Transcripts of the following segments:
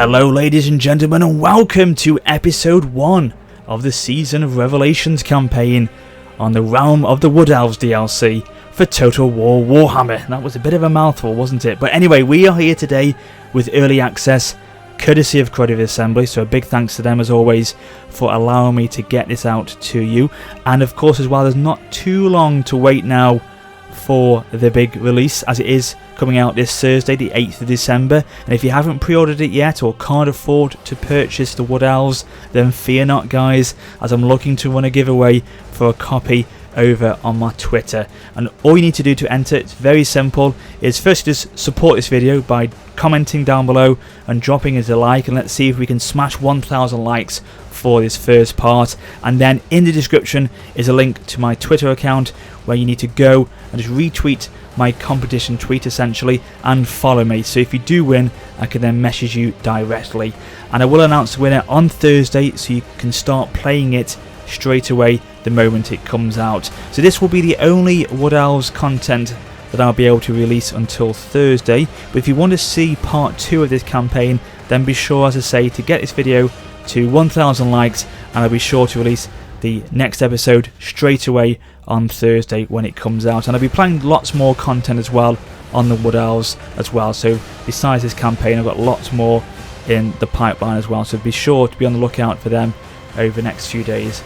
Hello ladies and gentlemen, and welcome to episode 1 of the Season of Revelations campaign on the Realm of the Wood Elves DLC for Total War Warhammer. That was a bit of a mouthful, wasn't it? But anyway, we are here today with early access courtesy of Creative Assembly, so a big thanks to them as always for allowing me to get this out to you. And of course as well, there's not too long to wait now for the big release, as it is coming out this Thursday, the 8th of December. And if you haven't pre-ordered it yet or can't afford to purchase the Wood Elves, then fear not guys, as I'm looking to run a giveaway for a copy over on my Twitter. And all you need to do to enter, it's very simple, is first just support this video by commenting down below and dropping us a like, and let's see if we can smash 1,000 likes for this first part. And then in the description is a link to my Twitter account where you need to go and just retweet my competition tweet essentially and follow me, so if you do win I can then message you directly, and I will announce the winner on Thursday so you can start playing it straight away the moment it comes out. So this will be the only Wood Elves content that I'll be able to release until Thursday, but if you want to see part 2 of this campaign, then be sure, as I say, to get this video to 1,000 likes, and I'll be sure to release the next episode straight away on Thursday when it comes out. And I'll be planning lots more content as well on the Wood Elves as well, so besides this campaign I've got lots more in the pipeline as well, so be sure to be on the lookout for them over the next few days.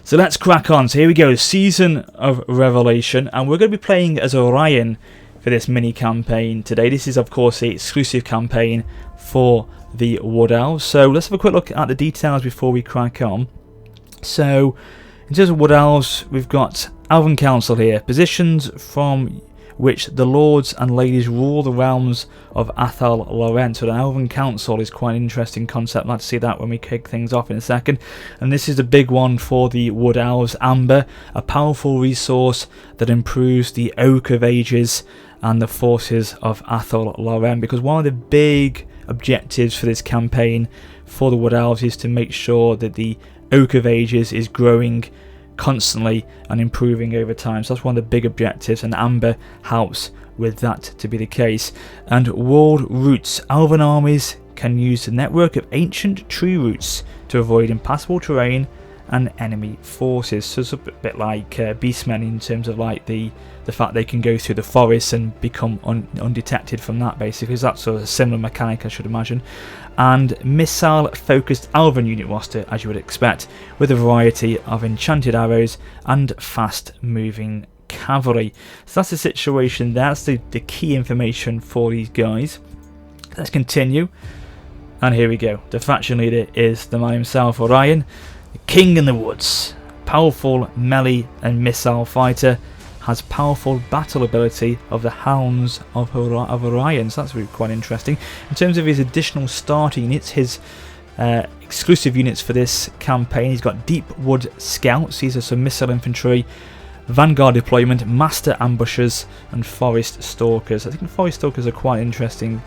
So let's crack on. So here we go, Season of Revelation, and we're going to be playing as Orion for this mini campaign today. This is of course the exclusive campaign for the Wood Elves. So let's have a quick look at the details before we crack on. So in terms of Wood Elves, we've got Elven Council here, positions from which the lords and ladies rule the realms of Athol Loren. So the Elven Council is quite an interesting concept. Let's see that when we kick things off in a second. And this is the big one for the Wood Elves. Amber, a powerful resource that improves the Oak of Ages and the forces of Athol Loren, because one of the big objectives for this campaign for the Wood Elves is to make sure that the Oak of Ages is growing constantly and improving over time. So that's one of the big objectives, and Amber helps with that to be the case. And world roots, elven armies can use the network of ancient tree roots to avoid impassable terrain and enemy forces. So it's a bit like beastmen in terms of like the fact they can go through the forest and become undetected from that, basically, because that's a similar mechanic I should imagine. And missile focused elven unit roster, as you would expect, with a variety of enchanted arrows and fast moving cavalry. So that's the situation there. That's the key information for these guys. Let's continue, and here we go. The faction leader is the man himself, Orion, the king in the woods. Powerful melee and missile fighter, has powerful battle ability of the Hounds of Orion. So that's really quite interesting. In terms of his additional starter units, his exclusive units for this campaign, he's got Deep Wood Scouts. These are some missile infantry, Vanguard deployment, Master Ambushers, and Forest Stalkers. I think Forest Stalkers are quite interesting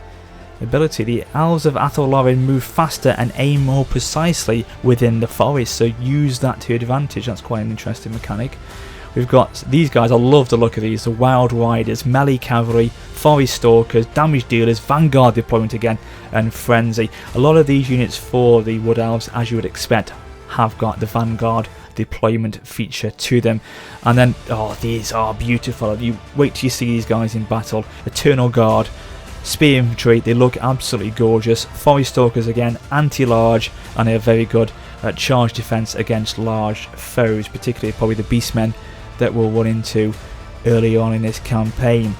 ability. The Elves of Athol Loren move faster and aim more precisely within the forest, so use that to your advantage. That's quite an interesting mechanic. We've got these guys, I love the look of these, the Wild Riders, Melee Cavalry, Forest Stalkers, Damage Dealers, Vanguard deployment again, and Frenzy. A lot of these units for the Wood Elves, as you would expect, have got the Vanguard deployment feature to them. And then, oh, these are beautiful. You wait till you see these guys in battle. Eternal Guard, Spear Infantry, they look absolutely gorgeous. Forest Stalkers again, anti-large, and they're very good at charge defense against large foes, particularly probably the Beastmen that we'll run into early on in this campaign.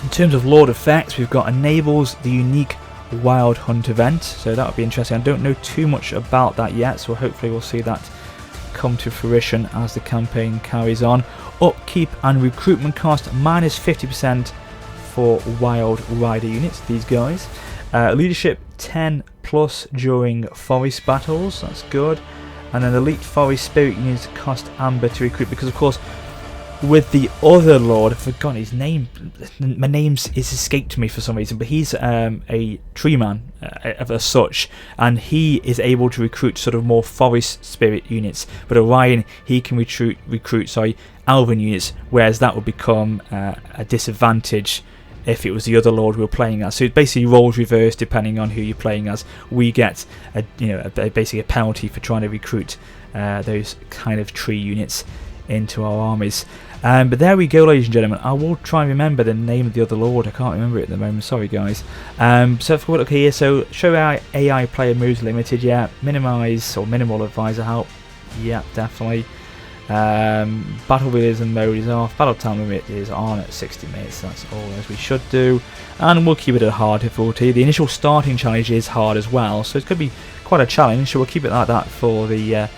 In terms of Lord effects, we've got enables the unique Wild Hunt event, so that would be interesting. I don't know too much about that yet, so hopefully we'll see that come to fruition as the campaign carries on. Upkeep and recruitment cost minus 50% for Wild Rider units, these guys. Leadership 10 plus during forest battles, that's good. And then Elite Forest Spirit units cost Amber to recruit, because of course with the other Lord, I've forgotten his name, my name's is escaped me for some reason, but he's a tree man as such, and he is able to recruit sort of more Forest Spirit units, but Orion, he can recruit Elven units, whereas that would become a disadvantage if it was the other lord we were playing as. So it basically roles reversed depending on who you're playing as. We get basically a penalty for trying to recruit those kind of tree units into our armies. But there we go, ladies and gentlemen. I will try and remember the name of the other lord. I can't remember it at the moment. Sorry, guys. So if we look here, so show AI player moves limited. Yeah, minimize or minimal advisor help. Yeah, definitely. Battle realism mode is off. Battle time limit is on at 60 minutes. That's all as we should do, and we'll keep it at hard difficulty. The initial starting challenge is hard as well, so it could be quite a challenge. So we'll keep it like that for the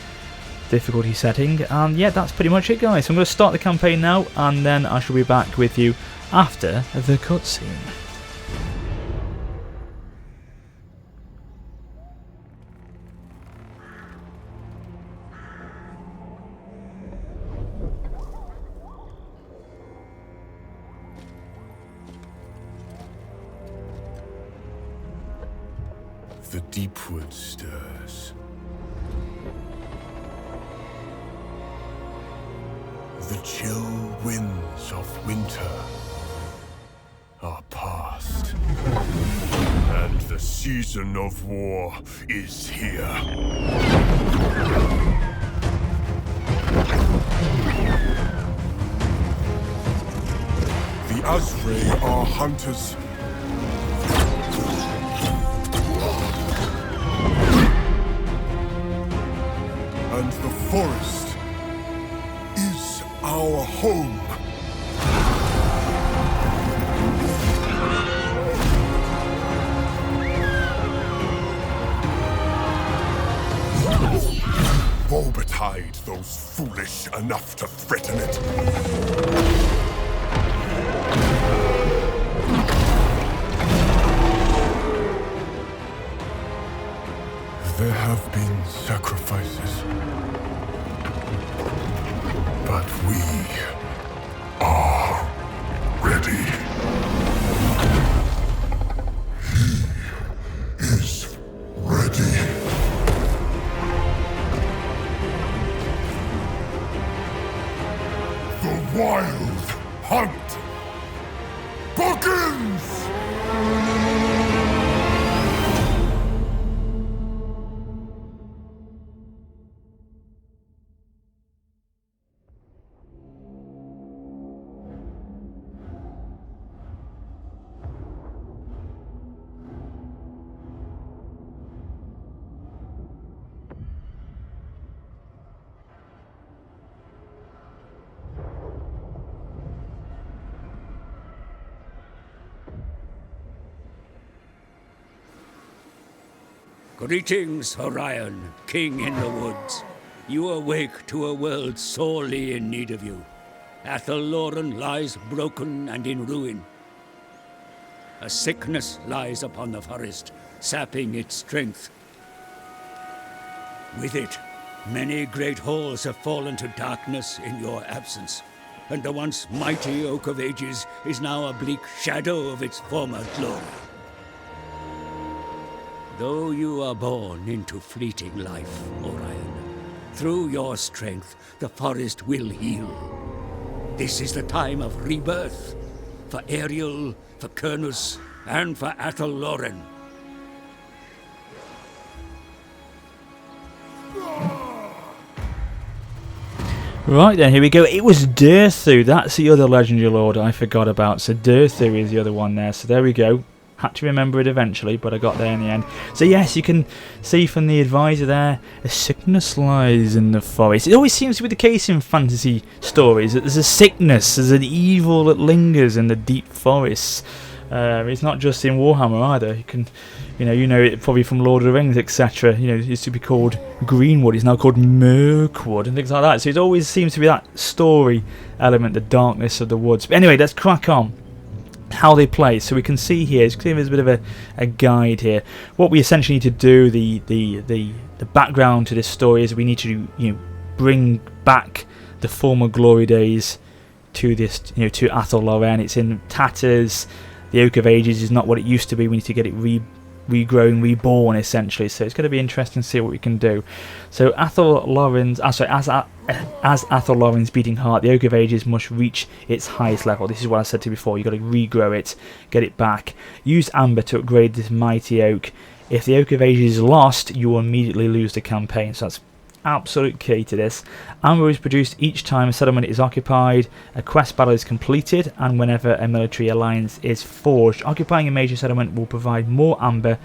difficulty setting. And yeah, that's pretty much it, guys. So I'm going to start the campaign now, and then I shall be back with you after the cutscene. The deep wood stirs. The chill winds of winter are past, and the season of war is here. The Azrae are hunters. And the forest is our home. Woe betide those foolish enough to threaten it. There have been sacrifices, but we are ready. He is ready. The wild hunt begins! Greetings, Orion, king in the woods. You awake to a world sorely in need of you. Athelloren lies broken and in ruin. A sickness lies upon the forest, sapping its strength. With it, many great halls have fallen to darkness in your absence, and the once mighty Oak of Ages is now a bleak shadow of its former glory. Though you are born into fleeting life, Orion, through your strength, the forest will heal. This is the time of rebirth, for Ariel, for Kernus, and for Athelloren. Right then, here we go. It was Durthu. That's the other legendary lord I forgot about. So Durthu is the other one there. So there we go. Had to remember it eventually, but I got there in the end. So yes, you can see from the advisor there, a sickness lies in the forest. It always seems to be the case in fantasy stories that there's a sickness, there's an evil that lingers in the deep forests. It's not just in Warhammer either. You can, you know it probably from Lord of the Rings, etc. You know, it used to be called Greenwood. It's now called Mirkwood and things like that. So it always seems to be that story element, the darkness of the woods. But anyway, let's crack on. How they play. So we can see here, it's clear there's a bit of a guide here. What we essentially need to do, the background to this story is we need to bring back the former glory days to this, to Athelloren. It's in tatters. The Oak of Ages is not what it used to be. We need to get it regrown, reborn essentially. So it's going to be interesting to see what we can do. So Athel Loren's, as Athel Loren's beating heart, the Oak of Ages must reach its highest level. This is what I said to you before. You've got to regrow it, get it back. Use Amber to upgrade this mighty oak. If the Oak of Ages is lost, you will immediately lose the campaign. So that's absolute key to this. Amber is produced each time a settlement is occupied, a quest battle is completed, and whenever a military alliance is forged. Occupying a major settlement will provide more amber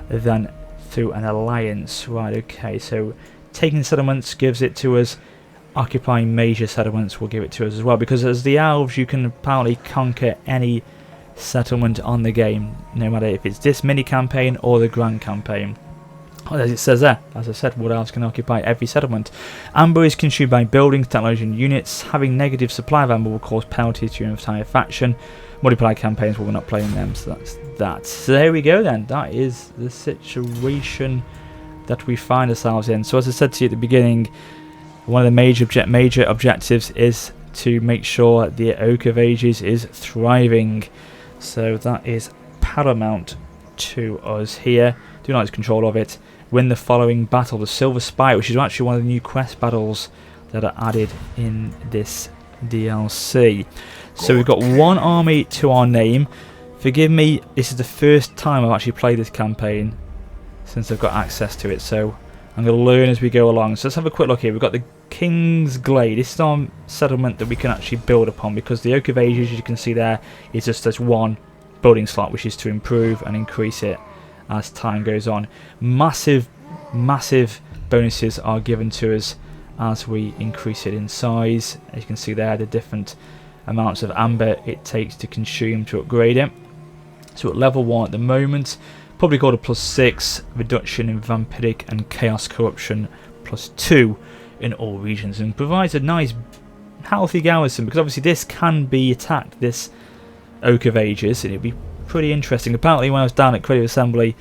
than through an alliance. Right, okay, so taking settlements gives it to us. Occupying major settlements will give it to us as well, because as the elves you can apparently conquer any settlement on the game, no matter if it's this mini campaign or the grand campaign. As it says there, as I said, Wood Elves can occupy every settlement. Amber is consumed by buildings, technology and units. Having negative supply of amber will cause penalties to your entire faction. Multiplayer campaigns, well, we're not playing them, so that's that. So there we go then, that is the situation that we find ourselves in. So as I said to you at the beginning, one of the major objectives is to make sure the Oak of Ages is thriving. So that is paramount to us here. Do not lose control of it. Win the following battle, the Silver Spire, which is actually one of the new quest battles that are added in this DLC. So we've got one army to our name. Forgive me, this is the first time I've actually played this campaign since I've got access to it, so I'm going to learn as we go along. So let's have a quick look here. We've got the King's Glade. This is our settlement that we can actually build upon, because the Oak of Ages, as you can see there, is just this one building slot, which is to improve and increase it as time goes on. Massive bonuses are given to us as we increase it in size. As you can see there, the different amounts of amber it takes to consume to upgrade it. So at level 1 at the moment, public order +6, reduction in vampiric and chaos corruption +2 in all regions, and provides a nice healthy garrison, because obviously this can be attacked, this Oak of Ages, and it'd be pretty interesting. Apparently when I was down at Creative Assembly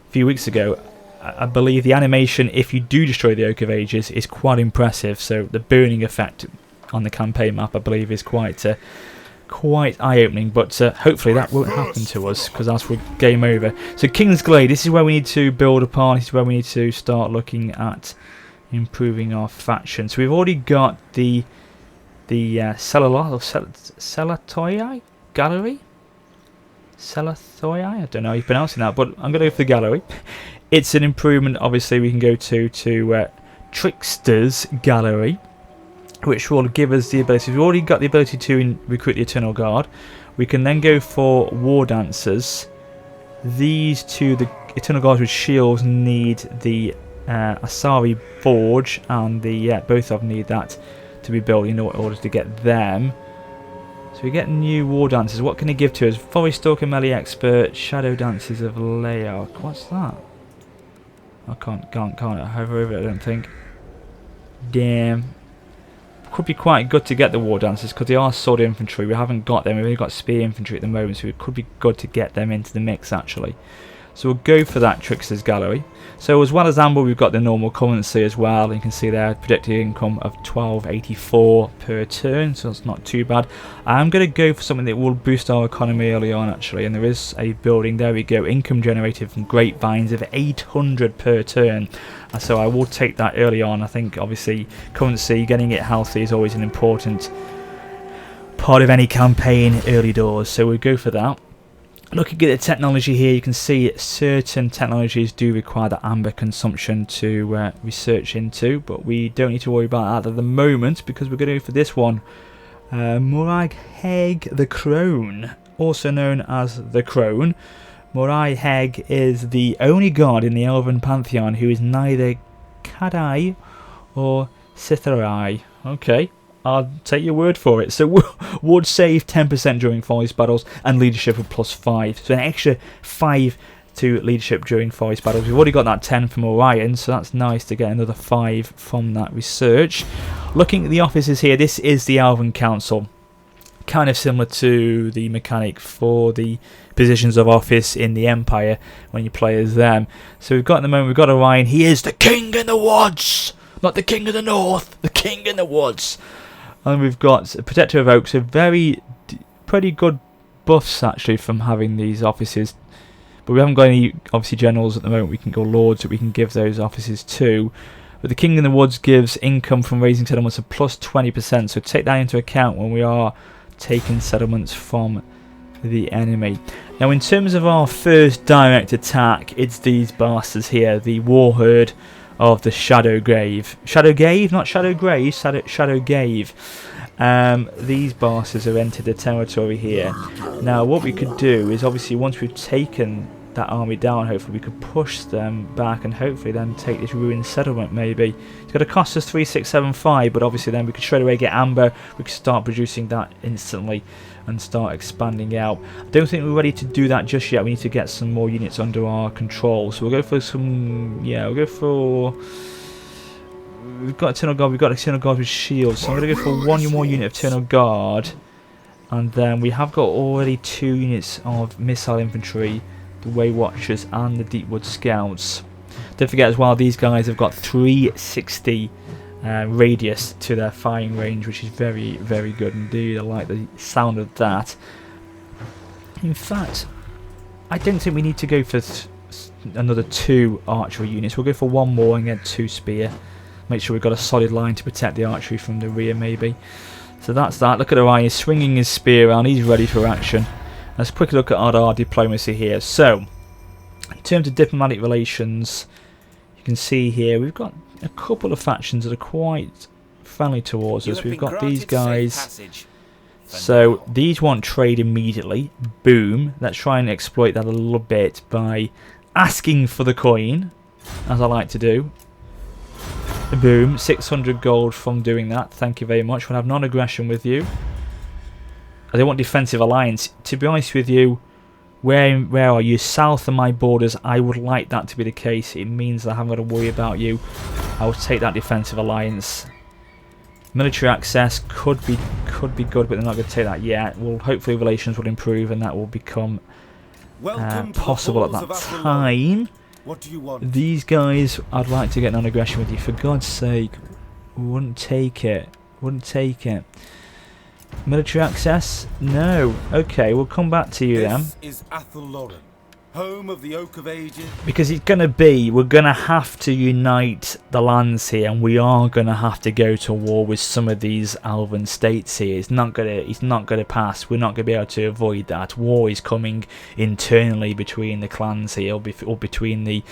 a few weeks ago, I believe the animation, if you do destroy the Oak of Ages, is quite impressive. So the burning effect on the campaign map, I believe, is quite eye-opening, but hopefully that won't happen to us, because that's for game over. So King's Glade, this is where we need to build upon. This is where we need to start looking at improving our faction. So we've already got the Celatoi Gallery? Celatoi? I don't know how you're pronouncing that, but I'm going to go for the gallery. It's an improvement, obviously, we can go to Trickster's Gallery, which will give us the ability. We've already got the ability to recruit the Eternal Guard. We can then go for War Dancers. These two, the Eternal Guards with shields, need the Asari Forge, and both of them need that to be built in order to get them. So we get new War Dancers. What can they give to us? Forest Stalker, Melee Expert, Shadow Dances of Laok. What's that? I can't hover over it, I don't think. Damn. Could be quite good to get the War Dancers, because they are sword infantry. We haven't got them. We've only got spear infantry at the moment, so it could be good to get them into the mix actually. So we'll go for that Trickster's Gallery. So as well as amber, we've got the normal currency as well. You can see there, predicted income of 1284 per turn, so it's not too bad. I'm going to go for something that will boost our economy early on actually, and there is a building, there we go, income generated from grapevines of 800 per turn. So I will take that early on. I think obviously currency, getting it healthy is always an important part of any campaign early doors, so we'll go for that. Looking at the technology here, you can see certain technologies do require the amber consumption to research into, but we don't need to worry about that at the moment, because we're going to go for this one. Morag Heg the Crone, also known as the Crone. Morag Heg is the only god in the Elven Pantheon who is neither Kadai or Sitharai. Okay, I'll take your word for it. So would save 10% during forest battles, and leadership of +5. So an extra 5 to leadership during forest battles. We've already got that 10 from Orion, so that's nice to get another 5 from that research. Looking at the offices here, this is the Elven Council. Kind of similar to the mechanic for the positions of office in the Empire when you play as them. So we've got at the moment, we've got Orion. He is the King in the Woods! Not the King of the North, the King in the Woods. And we've got Protector of Oak, so pretty good buffs actually from having these offices. But we haven't got any, obviously, generals at the moment. We can go lords that we can give those offices to. But the King in the Woods gives income from raising settlements of plus 20%. So take that into account when we are taking settlements from the enemy. Now, in terms of our first direct attack, it's these bastards here, the war herd of the Shadow Grave. Shadow Grave, not Shadow Grave, Shadow Grave. These bastards have entered the territory here. Now, what we could do is, obviously, once we've taken that army down, hopefully we could push them back and hopefully then take this ruined settlement. Maybe it's going to cost us 3675, but obviously then we could straight away get amber. We could start producing that instantly and start expanding out. I don't think we're ready to do that just yet. We need to get some more units under our control, so we'll go for some, we'll go for, we've got Eternal Guard, we've got Eternal Guard with shields, so I'm going to go for one more unit of Eternal Guard, and then we have got already 2 units of missile infantry, the Way Watchers and the Deepwood Scouts. Don't forget as well, these guys have got 360 radius to their firing range, which is very, very good indeed. I like the sound of that. In fact, I don't think we need to go for another 2 archery units. We'll go for 1 more and get 2 spear. Make sure we've got a solid line to protect the archery from the rear, maybe. So that's that. Look at Orion, he's swinging his spear around. He's ready for action. Let's quickly look at our diplomacy here. So, in terms of diplomatic relations, you can see here we've got a couple of factions that are quite friendly towards us. We've got these guys. So, these want trade immediately. Boom. Let's try and exploit that a little bit by asking for the coin, as I like to do. Boom. 600 gold from doing that. Thank you very much. We'll have non-aggression with you. I don't want defensive alliance. To be honest with you, where are you? South of my borders. I would like that to be the case. It means that I haven't got to worry about you. I will take that defensive alliance. Military access could be good, but they're not going to take that yet. Well, hopefully relations will improve and that will become possible at that time. What do you want? These guys, I'd like to get non-aggression with you. For God's sake, wouldn't take it. Wouldn't take it. Military access? No. Okay, we'll come back to you then. This is Athelloren, home of the Oak of Ages. Because it's going to be, we're going to have to unite the lands here, and we are going to have to go to war with some of these elven states here. It's not going to pass. We're not going to be able to avoid that. War is coming internally between the clans here, or between the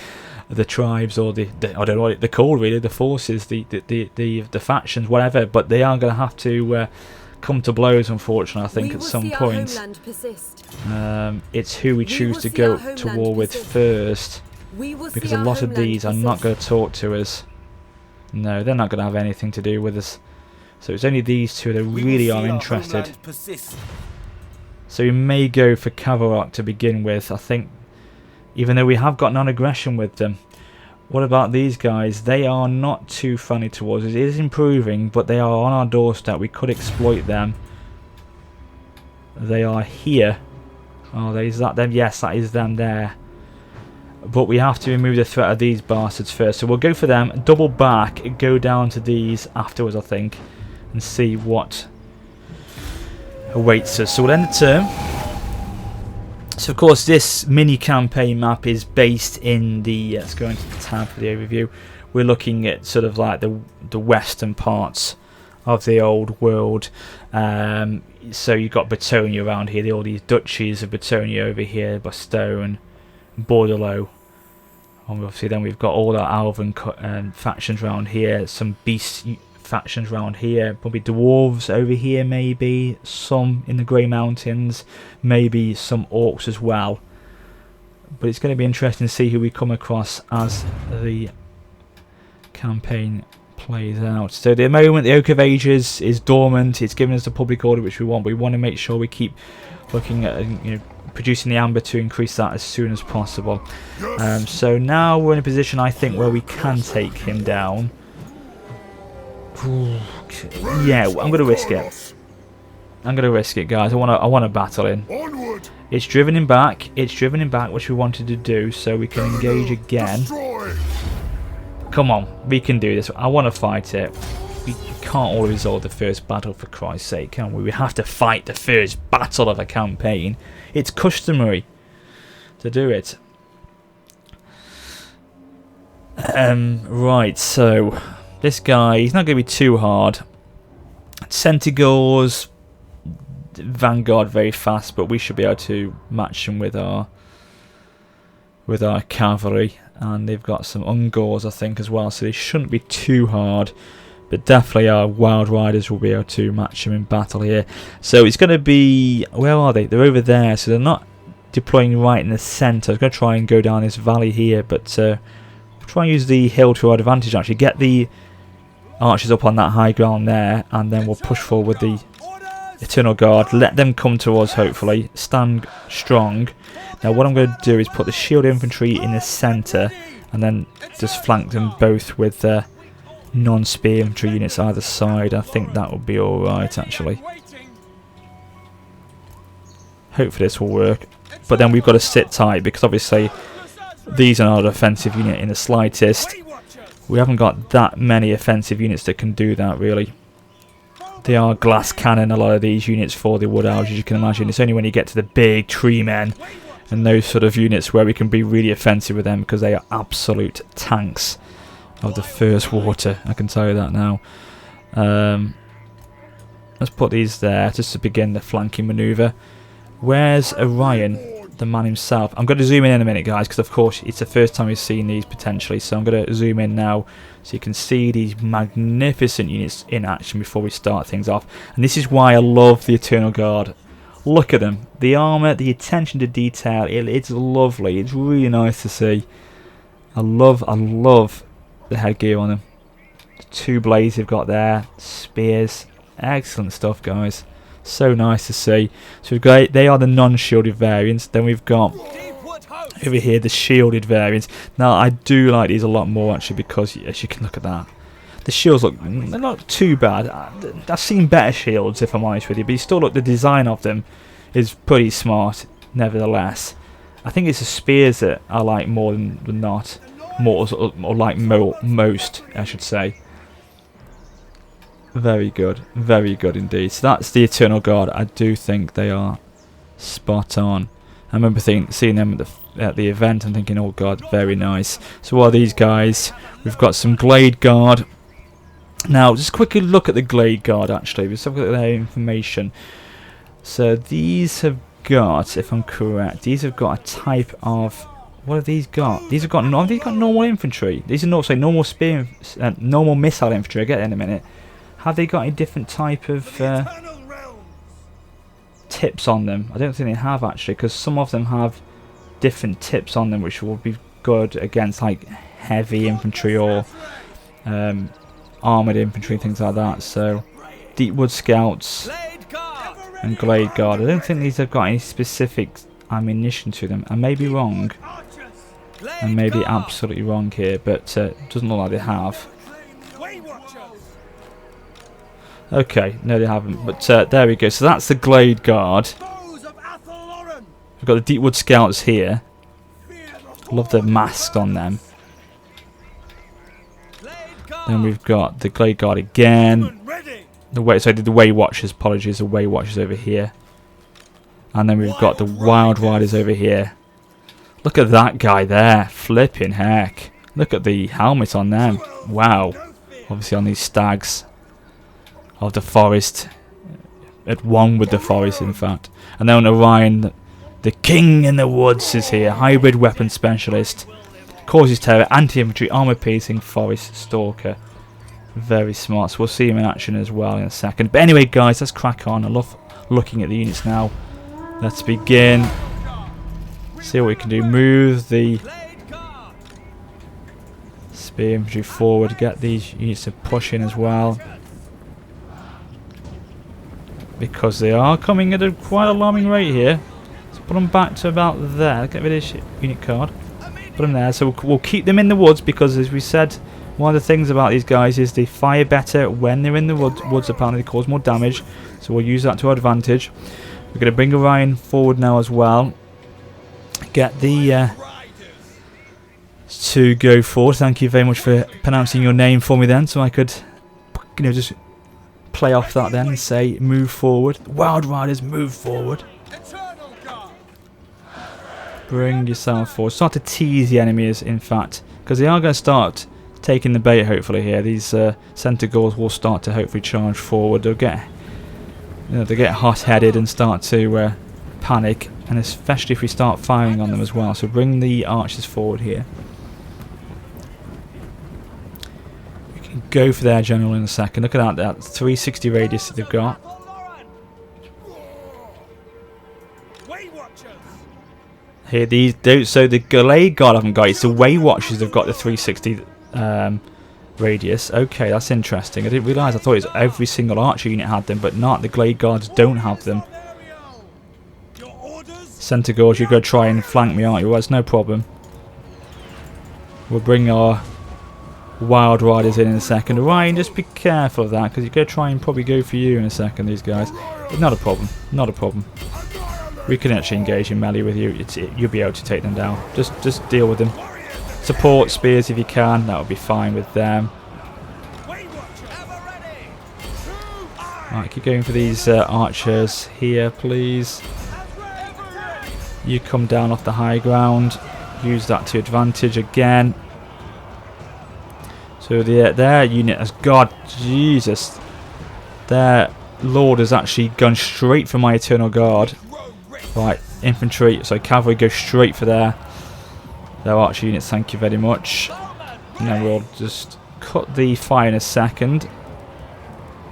tribes, or the I don't know what they're called really, the forces, the factions, whatever. But they are going to have to come to blows, unfortunately, I think, at some point. It's who we choose to go to war with first, because a lot of these are not going to talk to us. No, they're not going to have anything to do with us. So it's only these two that really are interested. So we may go for Kavarok to begin with, I think, even though we have got non-aggression with them. What about these guys? They are not too funny towards us. It is improving, but they are on our doorstep. We could exploit them. They are here. Oh, is that them? Yes, that is them there. But we have to remove the threat of these bastards first. So we'll go for them, double back, go down to these afterwards, I think, and see what awaits us. So we'll end the turn. So of course this mini campaign map is based in the, let's go into the tab for the overview. We're looking at sort of like the western parts of the old world. So you've got Bretonnia around here, all these duchies of Bretonnia over here, Bastogne, Bordelot. And obviously then we've got all our elven factions around here, some beast factions around here, probably dwarves over here, maybe some in the Grey Mountains, maybe some orcs as well. But it's going to be interesting to see who we come across as the campaign plays out. So at the moment the Oak of Ages is dormant. It's giving us the public order which we want, but we want to make sure we keep looking at producing the amber to increase that as soon as possible. So now we're in a position, I think, where we can take him down. Yeah, I'm going to risk it. I'm going to risk it, guys. I want to battle in. It's driven him back. It's driven him back, which we wanted to do, so we can engage again. Come on, we can do this. I want to fight it. We can't all resolve the first battle, for Christ's sake, can we? We have to fight the first battle of a campaign. It's customary to do it. Right, so this guy, he's not going to be too hard. Centaurs, Vanguard very fast, but we should be able to match him with our cavalry. And they've got some Ungors, I think, as well, so they shouldn't be too hard. But definitely our Wild Riders will be able to match him in battle here. So it's going to be... Where are they? They're over there, so they're not deploying right in the centre. I was going to try and go down this valley here, but we'll try and use the hill to our advantage, actually. Get the archers up on that high ground there, and then we'll push forward with the Eternal Guard. Let them come to us, hopefully. Stand strong. Now what I'm going to do is put the shield infantry in the centre, and then just flank them both with... non-spear infantry units either side. I think that will be alright, actually. Hopefully this will work. But then we've got to sit tight, because obviously these are not an offensive unit in the slightest. We haven't got that many offensive units that can do that, really. They are glass cannon, a lot of these units, for the Wood Elves, as you can imagine. It's only when you get to the big tree men and those sort of units where we can be really offensive with them, because they are absolute tanks of the first water, I can tell you that now. Let's put these there just to begin the flanking manoeuvre. Where's Orion, the man himself? I'm going to zoom in a minute, guys, because of course it's the first time we've seen these potentially, so I'm going to zoom in now so you can see these magnificent units in action before we start things off. And this is why I love the Eternal Guard. Look at them, the armour, the attention to detail, it's lovely, it's really nice to see. I love the headgear on them. The two blades they've got there, spears, excellent stuff, guys. So nice to see. So we've got, they are the non-shielded variants. Then we've got over here the shielded variants. Now I do like these a lot more, actually, because as you can look at that, the shields look, they're not too bad. I've seen better shields, if I'm honest with you, but you still look, the design of them is pretty smart nevertheless. I think it's the spears that I like more than not. More like most, I should say. Very good indeed. So that's the Eternal Guard. I do think they are spot on. I remember seeing them at the event and thinking, oh god, very nice. So what are these guys? We've got some Glade Guard. Now, just quickly look at the Glade Guard, actually. Let's have a look at their information. So these have got, if I'm correct, these have got a type of... What have these got? These have got normal infantry. These are not, say, normal spear, normal missile infantry. I'll get it in a minute. Have they got a different type of tips on them? I don't think they have, actually, because some of them have different tips on them, which will be good against like heavy infantry or armoured infantry, things like that. So Deepwood Scouts and Glade Guard. I don't think these have got any specific ammunition to them. I may be wrong. I may be absolutely wrong here, but it doesn't look like they have. Okay, no they haven't, but there we go. So that's the Glade Guard. We've got the Deepwood Scouts here. Love the masks on them. Then we've got the Glade Guard again. The Way Watchers, apologies, the Way Watchers over here. And then we've got the Wild Riders over here. Look at that guy there. Flipping heck. Look at the helmet on them. Wow. Obviously on these stags of the forest. At one with the forest, in fact. And then on Orion, the King in the Woods is here. Hybrid weapon specialist. Causes terror, anti-infantry, armor-piercing, forest stalker. Very smart. So we'll see him in action as well in a second. But anyway, guys, let's crack on. I love looking at the units now. Let's begin. See what we can do. Move the spear infantry forward. Get these units to push in as well, because they are coming at a quite alarming rate here. Let's put them back to about there. Get rid of this unit card. Put them there. So we'll keep them in the woods, because as we said, one of the things about these guys is they fire better when they're in the woods. Apparently they cause more damage, so we'll use that to our advantage. We're going to bring Orion forward now as well. Get the to go forward. Thank you very much for pronouncing your name for me then, so I could, you know, just play off that then and say move forward. Wild Riders, move forward. Bring yourself forward. Start to tease the enemy, as in fact because they are going to start taking the bait hopefully here. These Centaurs will start to hopefully charge forward. They'll get, they get hot-headed and start to panic, and especially if we start firing on them as well. So bring the archers forward here. We can go for their general in a second. Look at that 360 radius that they've got. Here, so the Glade Guard haven't got it. It's the Way Watchers have got the 360 radius. Okay, that's interesting. I didn't realise. I thought it was every single archer unit had them, but not. The Glade Guards don't have them. Centaurs, you're going to try and flank me, aren't you? Well, it's no problem. We'll bring our Wild Riders in a second. Ryan, just be careful of that, because you're going to try and probably go for you in a second, these guys. But not a problem. Not a problem. We can actually engage in melee with you. You'll be able to take them down. Just deal with them. Support spears if you can. That would be fine with them. Right, keep going for these archers here, please. You come down off the high ground. Use that to advantage again. So their unit has... God, Jesus. Their Lord has actually gone straight for my Eternal Guard. Right, infantry, so cavalry go straight for their archer units, thank you very much. And then we'll just cut the fire in a second.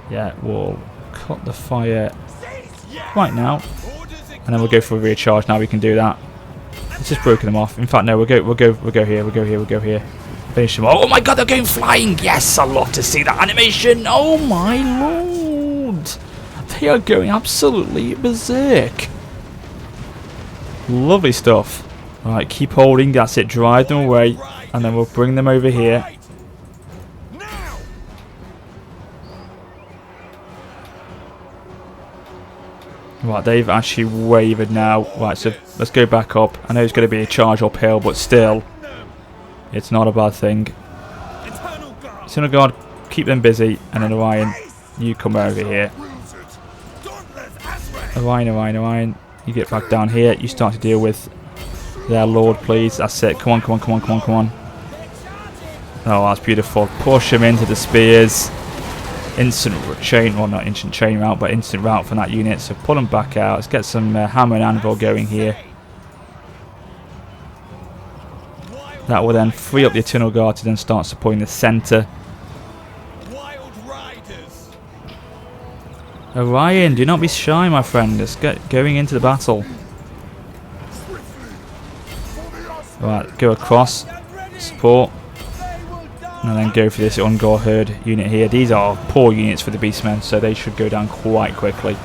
Yeah, we'll cut the fire right now. And then we'll go for a rear charge. Now we can do that. It's just broken them off. In fact, no, we'll go here. Finish them. Oh my god, they're going flying! Yes, I love to see that animation! Oh my lord! They are going absolutely berserk. Lovely stuff. Alright, keep holding, that's it, drive them away, and then we'll bring them over here. Right, they've actually wavered now. Right, so let's go back up. I know it's going to be a charge uphill, but still, it's not a bad thing. Eternal Guard, keep them busy, and then Orion, you come over here. Orion. You get back down here. You start to deal with their Lord, please. That's it. Come on. Oh, that's beautiful. Push them into the spears. Instant chain, well, not instant chain route, but instant route from that unit. So pull them back out. Let's get some hammer and anvil going here. That will then free up the Eternal Guard to then start supporting the centre. Orion, do not be shy, my friend. Let's get going into the battle. Right, go across, support, and then go for this Ungor Herd unit here. These are poor units for the Beastmen, so they should go down quite quickly,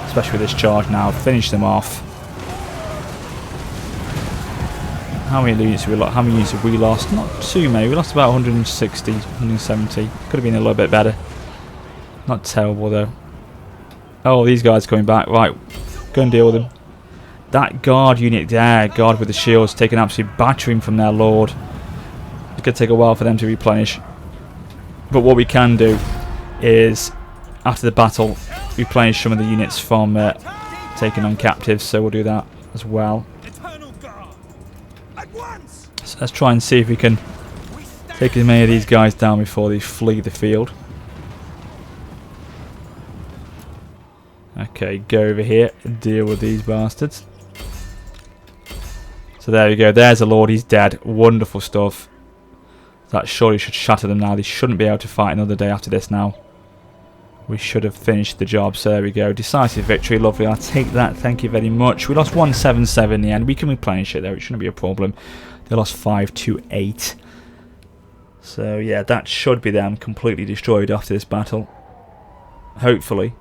especially with this charge now. Finish them off. How many units have we lost? How many units have we lost? Not too many. We lost about 160, 170. Could have been a little bit better. Not terrible though. Oh, these guys coming back. Right, go and deal with them. That guard unit there, guard with the shields, taking absolute battering from their Lord. It's going to take a while for them to replenish. But what we can do is, after the battle, replenish some of the units from taking on captives. So we'll do that as well. So let's try and see if we can take as many of these guys down before they flee the field. Okay, go over here and deal with these bastards. So there we go. There's the Lord. He's dead. Wonderful stuff. That surely should shatter them now. They shouldn't be able to fight another day after this now. We should have finished the job. So there we go. Decisive victory. Lovely. I'll take that. Thank you very much. We lost 177 in the end. We can replenish it though. It shouldn't be a problem. They lost 528. So yeah, that should be them completely destroyed after this battle. Hopefully.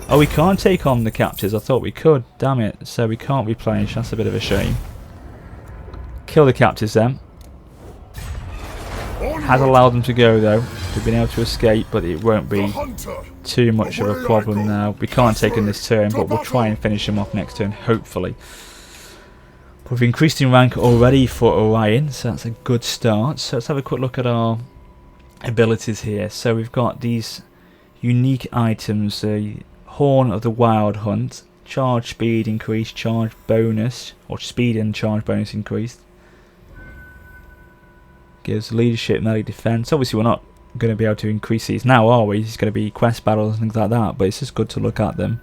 Oh, we can't take on the captives. I thought we could. Damn it. So we can't replenish. That's a bit of a shame. Kill the captives then. Has allowed them to go though. They've been able to escape, but it won't be too much of a problem now. We can't take in this turn, but we'll try and finish them off next turn, hopefully. But we've increased in rank already for Orion, so that's a good start. So let's have a quick look at our abilities here. So we've got these unique items. Horn of the Wild Hunt, charge speed increased, charge bonus, or speed and charge bonus increased. Gives leadership, melee defense. Obviously, we're not going to be able to increase these now, are we? It's going to be quest battles and things like that, but it's just good to look at them.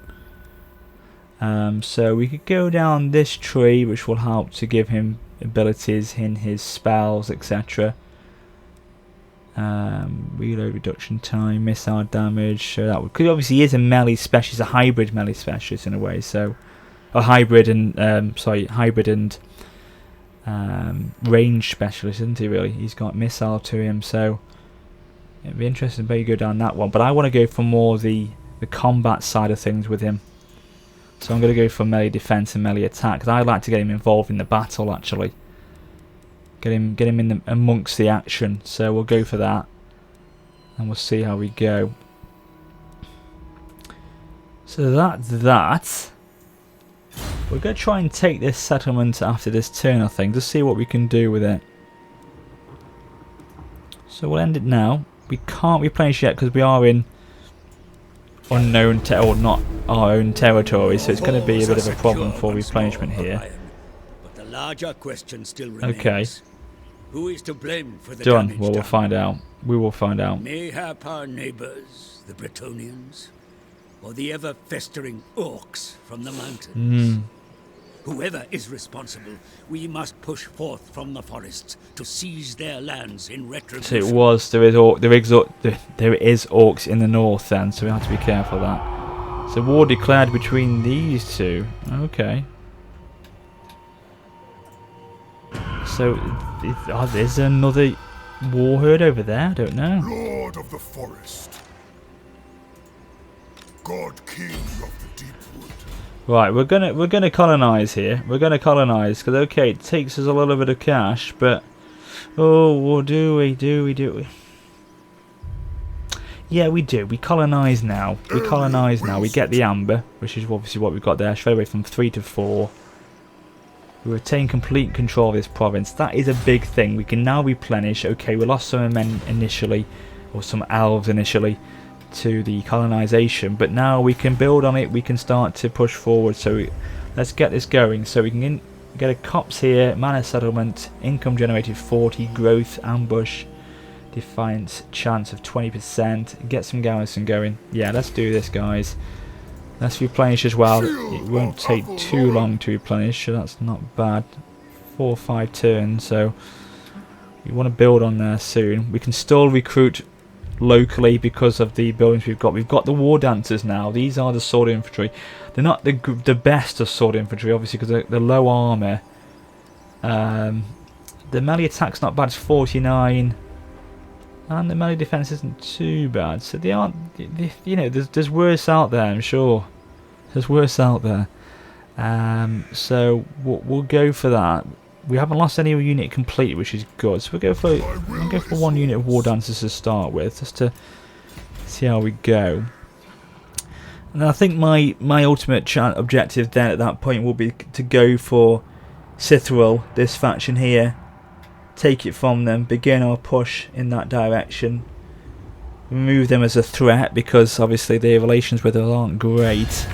So we could go down this tree, which will help to give him abilities in his spells, etc. Reload reduction time, missile damage. So that would, because obviously he is a melee specialist, a hybrid melee specialist in a way. So a hybrid and range specialist, isn't he? Really, he's got missile to him, so it'd be interesting to maybe go down that one. But I want to go for more the combat side of things with him. So I'm going to go for melee defense and melee attack, because I'd like to get him involved in the battle actually. Get him in amongst the action. So we'll go for that, and we'll see how we go. So that's that. We're going to try and take this settlement after this turn, I think, to see what we can do with it. So we'll end it now. We can't replenish yet because we are in unknown or not our own territory, so it's going to be a bit of a problem for replenishment here. But the larger question still remains. Okay. Who is to blame for the Done. damage Well, we'll done? find out. We will find out. Mayhap our neighbours, the Bretonians, or the ever-festering orcs from the mountains. Whoever is responsible, we must push forth from the forests to seize their lands in retribution. So it was. There is orcs in the north then, so we have to be careful of that. So war declared between these two. Okay. So there's another war herd over there. I don't know. Lord of the forest. God King of the deep wood. Right, we're gonna colonize here. We're gonna colonize because okay, it takes us a little bit of cash, but oh, do we? Yeah, we do. We colonize now. We colonize now. We get the amber, which is obviously what we've got there. Straight away from 3 to 4. We retain complete control of this province. That is a big thing. We can now replenish. Okay, we lost some men initially, or some elves initially, to the colonization, but now we can build on it. We can start to push forward. So let's get this going. So we can get a copse here, manor settlement, income generated 40, growth, ambush, defiance chance of 20%. Get some garrison going. Yeah, let's do this, guys. Let's replenish as well. It won't take too long to replenish, so that's not bad. 4 or 5 turns, so you want to build on there soon. We can still recruit locally because of the buildings we've got. We've got the war dancers now. These are the sword infantry. They're not the best of sword infantry, obviously, because they're low armor. The melee attack's not bad. It's 49, and the melee defense isn't too bad. So they aren't. You know, there's worse out there. I'm sure. There's worse out there. So we'll go for that. We haven't lost any unit completely, which is good. So we'll go for 1 unit of war dancers to start with, just to see how we go. And I think my ultimate objective then at that point will be to go for Cithril, this faction here, take it from them, begin our push in that direction, remove them as a threat because obviously their relations with us aren't great.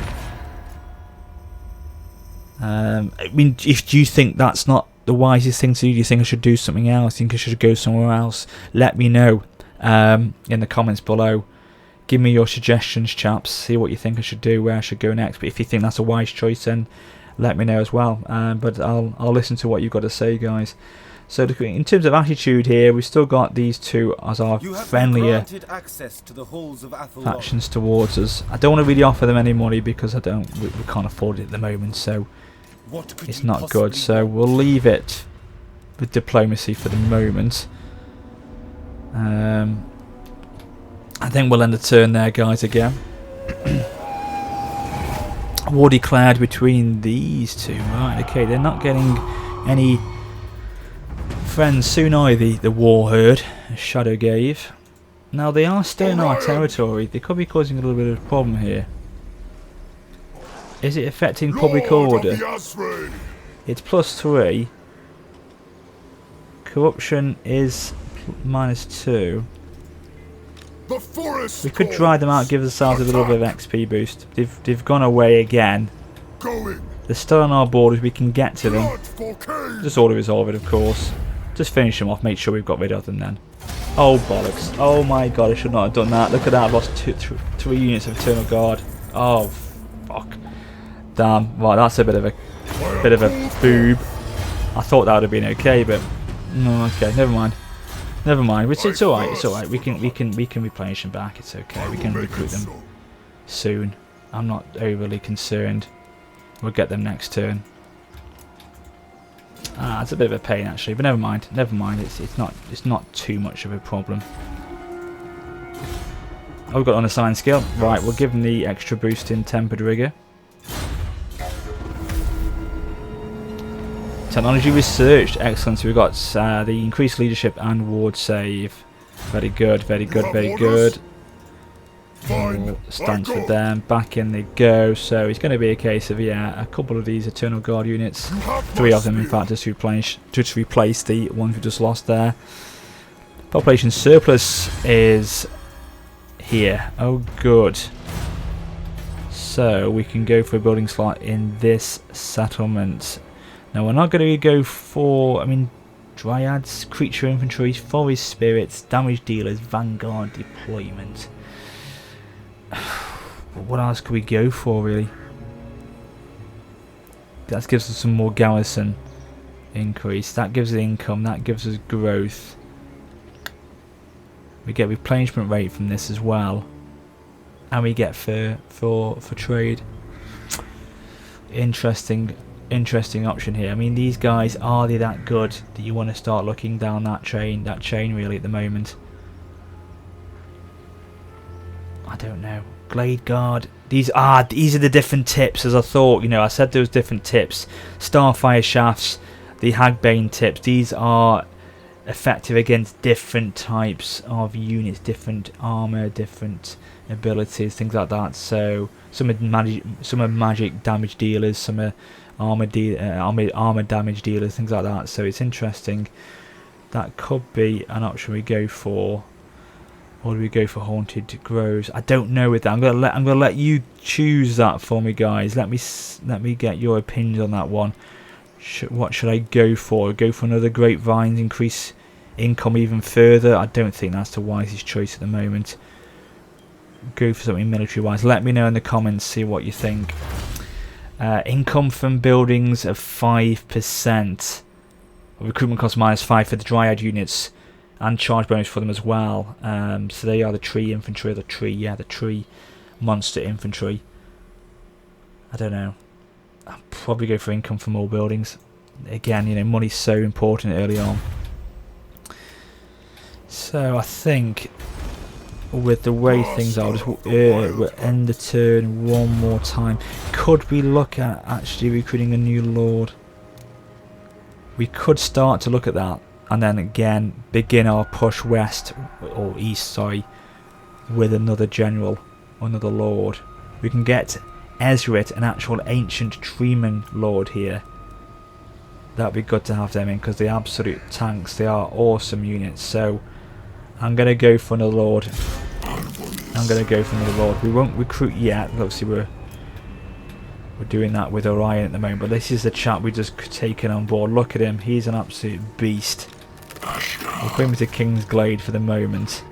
I mean, do you think that's not the wisest thing to do? Do you think I should do something else? Do you think I should go somewhere else? Let me know in the comments below. Give me your suggestions, chaps. See what you think I should do, where I should go next. But if you think that's a wise choice, then let me know as well. But I'll listen to what you've got to say, guys. So in terms of attitude here, we've still got these two as our friendlier factions towards us. I don't want to really offer them any money because we can't afford it at the moment, so it's not good. So we'll leave it with diplomacy for the moment. I think we'll end the turn there, guys, again. War declared between these two. Right, okay, they're not getting any friends soon either, the war herd, Shadow gave. Now they are still in our territory. They could be causing a little bit of a problem here. Is it affecting public order? It's +3. Corruption is -2. We could dry them out, give ourselves a little bit of XP boost. They've gone away again. They're still on our borders. We can get to them. Just auto resolve it, of course. Just finish them off, make sure we've got rid of them then. Oh bollocks. Oh my god, I should not have done that. Look at that, I've lost 3 units of Eternal Guard. Oh fuck. Damn, right, that's a bit of a boob. I thought that would have been okay, but no, okay, never mind. Never mind. It's alright, it's alright. We can replenish them back, it's okay. We can recruit them soon. I'm not overly concerned. We'll get them next turn. Ah, it's a bit of a pain actually, but never mind. Never mind. It's not too much of a problem. Oh, we've got unassigned skill. Right, we'll give them the extra boost in tempered rigor. Technology research, excellent. So we've got the increased leadership and ward save. Very good, very good, very good. Stands for them. Back in they go. So it's going to be a case of, yeah, a couple of these Eternal Guard units. 3 of them, in fact, just to replace the ones we just lost there. Population surplus is here. Oh, good. So we can go for a building slot in this settlement. Now we're not going to go for, I mean, Dryads, creature infantry, forest spirits, damage dealers, vanguard deployment. What else could we go for, really? That gives us some more garrison increase. That gives us income. That gives us growth. We get replenishment rate from this as well, and we get for trade. Interesting option here. I mean, these guys, are they that good that you want to start looking down that chain really at the moment? I don't know. Glade Guard. These are the different tips, as I thought. You know, I said there was different tips. Starfire shafts, the Hagbane tips. These are effective against different types of units, different armor, different abilities, things like that. So some are magic damage dealers, some are armor damage dealers, things like that. So it's interesting. That could be an option we go for. Or do we go for Haunted Groves? I don't know with that. I'm gonna let you choose that for me, guys. Let me get your opinion on that one. What should I go for? Go for another Grapevines, increase income even further? I don't think that's the wisest choice at the moment. Go for something military-wise. Let me know in the comments. See what you think. Income from buildings of 5%. Recruitment cost -5 for the Dryad units. And charge bonus for them as well. So they are the tree infantry, the tree monster infantry. I don't know. I'll probably go for income from all buildings. Again, you know, money's so important early on. So I think with the way things are, we'll end the turn one more time. Could we look at actually recruiting a new lord? We could start to look at that. And then again, begin our push west, or east, sorry, with another general, another lord. We can get Ezrit, an actual ancient treeman lord here. That'd be good to have them in, because they're absolute tanks. They are awesome units. So I'm going to go for another lord. We won't recruit yet. Obviously we're doing that with Orion at the moment. But this is the chap we just taken on board. Look at him. He's an absolute beast. We'll put him to King's Glade for the moment.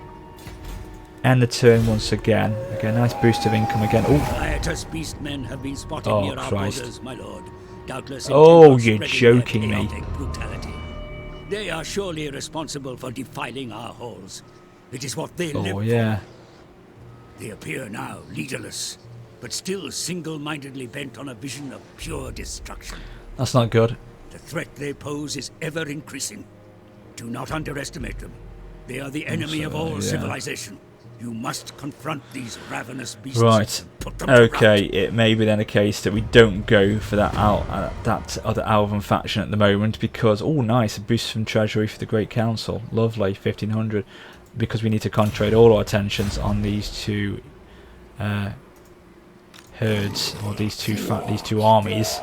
End the turn once again. Okay, nice boost of income again. Riotous beastmen have been spotted near our borders, my lord. Doubtless you're joking me. Brutality. They are surely responsible for defiling our halls. It is what they live for. They appear now leaderless, but still single-mindedly bent on a vision of pure destruction. That's not good. The threat they pose is ever increasing. Do not underestimate them. They are the enemy of all civilization. You must confront these ravenous beasts. Right. And put them okay. It may be then a case that we don't go for that that other Alvan faction at the moment because nice, a boost from treasury for the Great Council. Lovely, 1500. Because we need to concentrate all our attentions on these two herds, or these two armies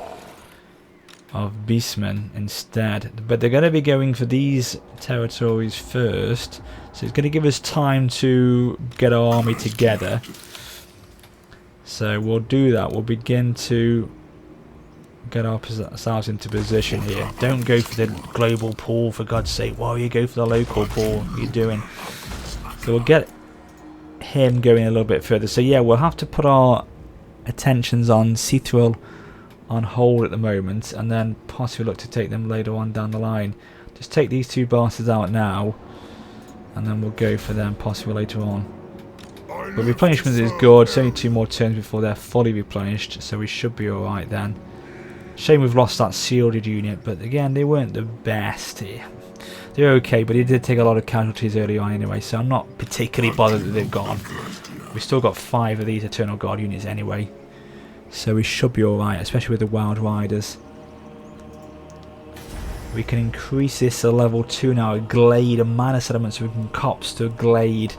of beastmen instead. But they're going to be going for these territories first, so it's going to give us time to get our army together. So we'll do that. We'll begin to get ourselves into position here. Don't go for the global pool, for God's sake. Why you go for the local pool? What are you doing? So we'll get him going a little bit further. So yeah, we'll have to put our attentions on Cithril on hold at the moment, and then possibly look to take them later on down the line. Just take these 2 bastards out now, and then we'll go for them possibly later on. But replenishment is good. It's only 2 more turns before they're fully replenished, so we should be alright then. Shame we've lost that shielded unit, but again, they weren't the best. They're okay, but they did take a lot of casualties early on anyway, so I'm not particularly bothered that they've gone. We've still got 5 of these Eternal Guard units anyway, so we should be alright, especially with the Wild Riders. We can increase this to level 2 now. A glade, a minor settlement, so we can copse to a glade.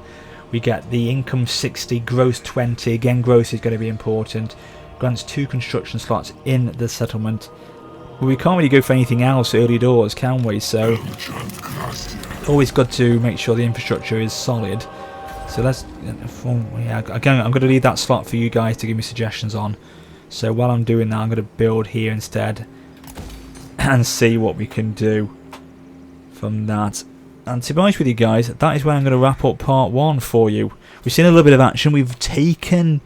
We get the income 60, gross 20. Again, gross is going to be important. Grants 2 construction slots in the settlement. But we can't really go for anything else early doors, can we? So, always good to make sure the infrastructure is solid. So let's, yeah, again, I'm going to leave that slot for you guys to give me suggestions on. So while I'm doing that, I'm going to build here instead and see what we can do from that. And to be honest with you guys, that is where I'm going to wrap up part 1 for you. We've seen a little bit of action. We've taken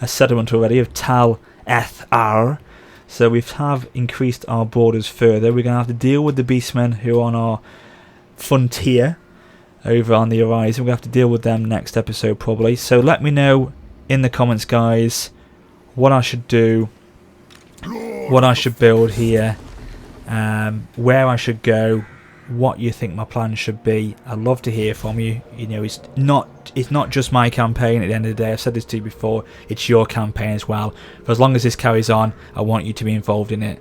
a settlement already of Tal Ethar, so we have increased our borders further. We're going to have to deal with the beastmen who are on our frontier over on the horizon. We're going to have to deal with them next episode probably. So let me know in the comments, guys, what I should do, what I should build here, where I should go, what you think my plan should be. I'd love to hear from you. You know, it's not just my campaign at the end of the day. I've said this to you before, it's your campaign as well. For as long as this carries on, I want you to be involved in it,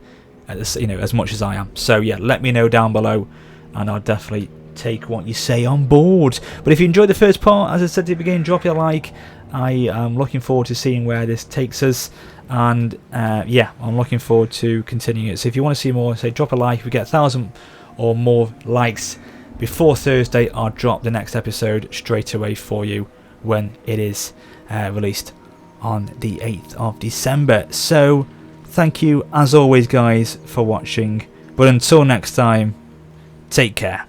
you know, as much as I am. So yeah, let me know down below and I'll definitely take what you say on board. But if you enjoyed the first part, as I said at the beginning, drop your like. I am looking forward to seeing where this takes us, and yeah, I'm looking forward to continuing it. So if you want to see more, say drop a like. If we get 1,000 or more likes before Thursday, I'll drop the next episode straight away for you when it is released on the 8th of December. So thank you as always, guys, for watching, but until next time, take care.